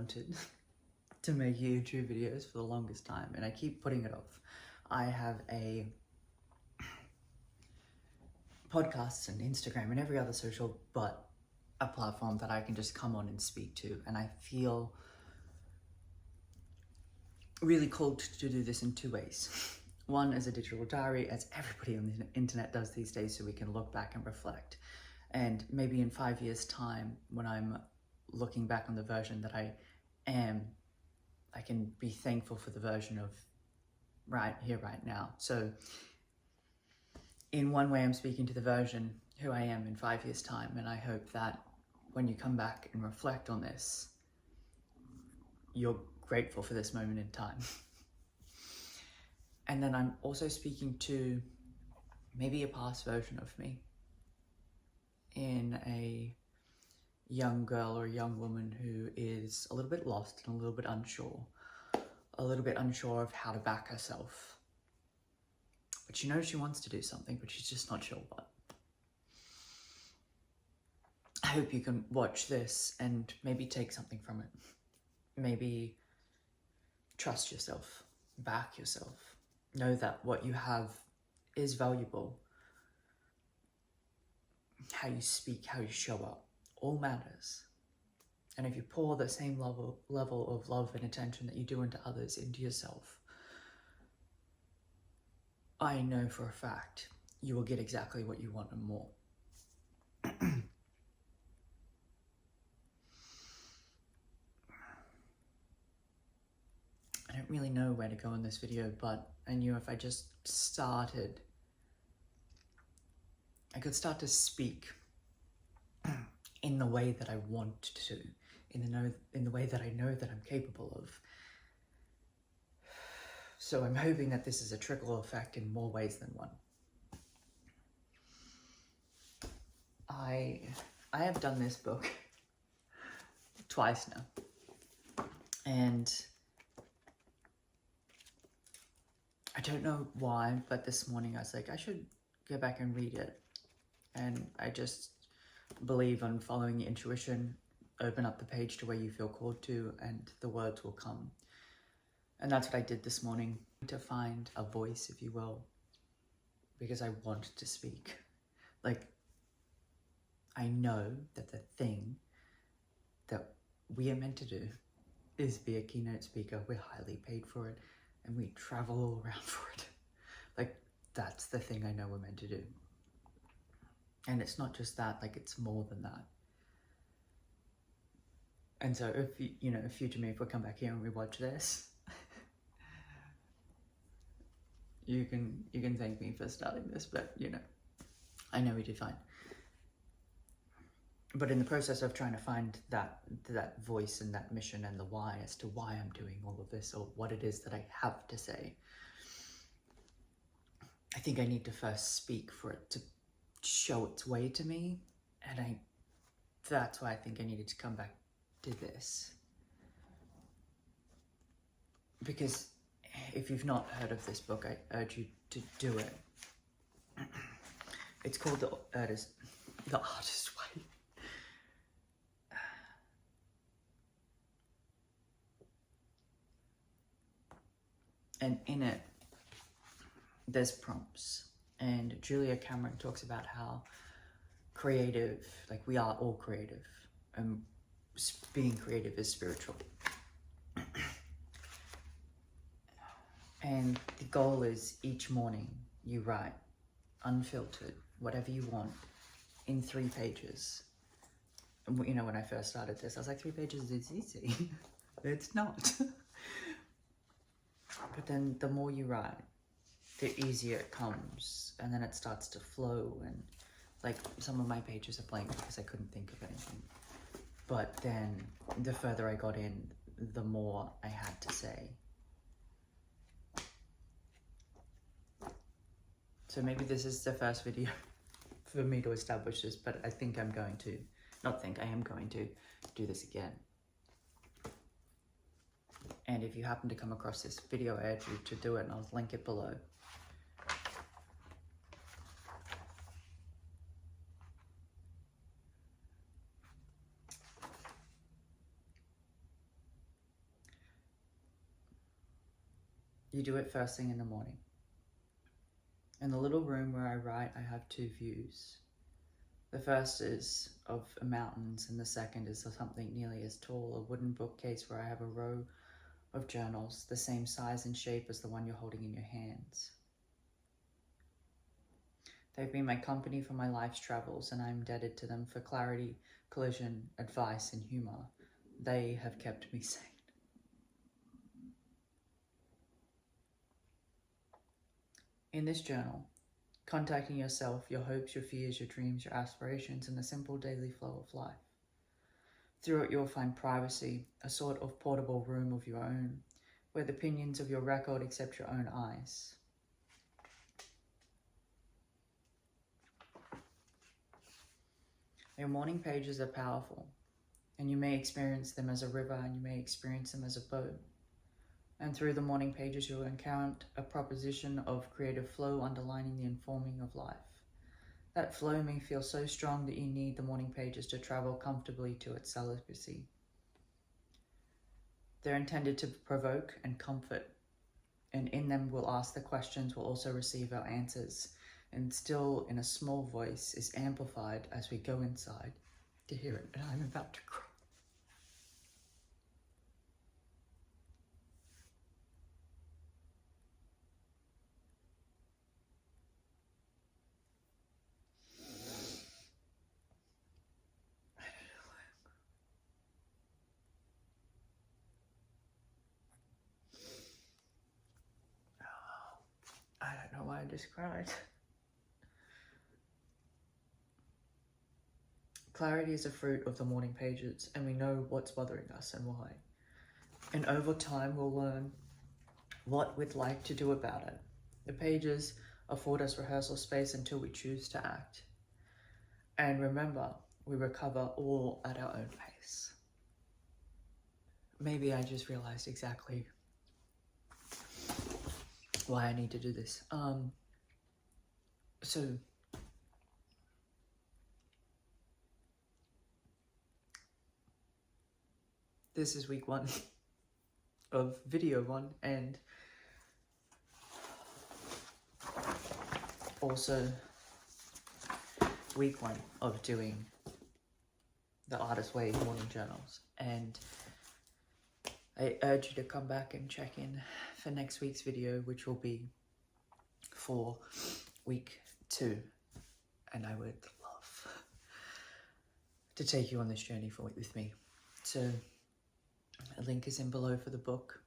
wanted to make YouTube videos for the longest time, and I keep putting it off. I have a podcast and Instagram and every other social but a platform that I can just come on and speak to, and I feel really called to do this in two ways. One as a digital diary, as everybody on the internet does these days, so we can look back and reflect. And maybe in 5 years' time, when I'm looking back on the version that I am, I can be thankful for the version of right here, right now. So in one way, I'm speaking to the version who I am in 5 years' time, and I hope that when you come back and reflect on this, you're grateful for this moment in time. And then I'm also speaking to maybe a past version of me, in a young girl or a young woman who is a little bit lost and a little bit unsure of how to back herself. But she knows she wants to do something, but she's just not sure what. I hope you can watch this and maybe take something from it. Maybe trust yourself, back yourself. Know that what you have is valuable. How you speak, how you show up, all matters. And if you pour the same level of love and attention that you do into others into yourself, I know for a fact you will get exactly what you want and more. I don't really know where to go in this video, but I knew if I just started, I could start to speak in the way that I want to, in the way that I know that I'm capable of. So I'm hoping that this is a trickle effect in more ways than one. I have done this book twice now, and I don't know why, but this morning I was like, I should go back and read it. And I just believe on following your intuition, open up the page to where you feel called to, and the words will come. And that's what I did this morning, to find a voice, if you will, because I want to speak. Like, I know that the thing that we are meant to do is be a keynote speaker. We're highly paid for it, and we travel all around for it. Like, that's the thing I know we're meant to do. And it's not just that, like, it's more than that. And so if if future me, if we come back here and we watch this, you can thank me for starting this, but I know we did fine. But in the process of trying to find that voice and that mission and the why as to why I'm doing all of this, or what it is that I have to say, I think I need to first speak for it to show its way to me. And that's why I think I needed to come back to this. Because if you've not heard of this book, I urge you to do it. It's called The Artist's Way. And in it, there's prompts. And Julia Cameron talks about how creative, like we are all creative, and being creative is spiritual. And the goal is each morning you write, unfiltered, whatever you want, in 3 pages. And when I first started this, I was like, 3 pages is easy. It's not. But then the more you write, the easier it comes, and then it starts to flow. And like, some of my pages are blank because I couldn't think of anything. But then the further I got in, the more I had to say. So maybe this is the first video for me to establish this, but I think I'm going to, I am going to do this again. And if you happen to come across this video, I urge you to do it, and I'll link it below. You do it first thing in the morning. In the little room where I write, I have two views. The first is of mountains, and the second is of something nearly as tall, a wooden bookcase where I have a row of journals, the same size and shape as the one you're holding in your hands. They've been my company for my life's travels, and I'm indebted to them for clarity, collision, advice, and humor. They have kept me sane. In this journal, contacting yourself, your hopes, your fears, your dreams, your aspirations, and the simple daily flow of life. Through it, you'll find privacy, a sort of portable room of your own, where the pinions of your record accept your own eyes. Your morning pages are powerful, and you may experience them as a river, and you may experience them as a boat. And through the morning pages, you'll encounter a proposition of creative flow underlining the informing of life. That flow may feel so strong that you need the morning pages to travel comfortably to its celibacy. They're intended to provoke and comfort, and in them we'll ask the questions, we'll also receive our answers, and still in a small voice is amplified as we go inside to hear it, and I'm about to cry. I don't know why I just cried. Clarity is a fruit of the morning pages, and we know what's bothering us and why. And over time, we'll learn what we'd like to do about it. The pages afford us rehearsal space until we choose to act. And remember, we recover all at our own pace. Maybe I just realized exactly why I need to do this. So this is week 1 of video 1, and also week 1 of doing the Artist Way morning journals. And I urge you to come back and check in for next week's video, which will be for week 2. And I would love to take you on this journey with me. So a link is in below for the book.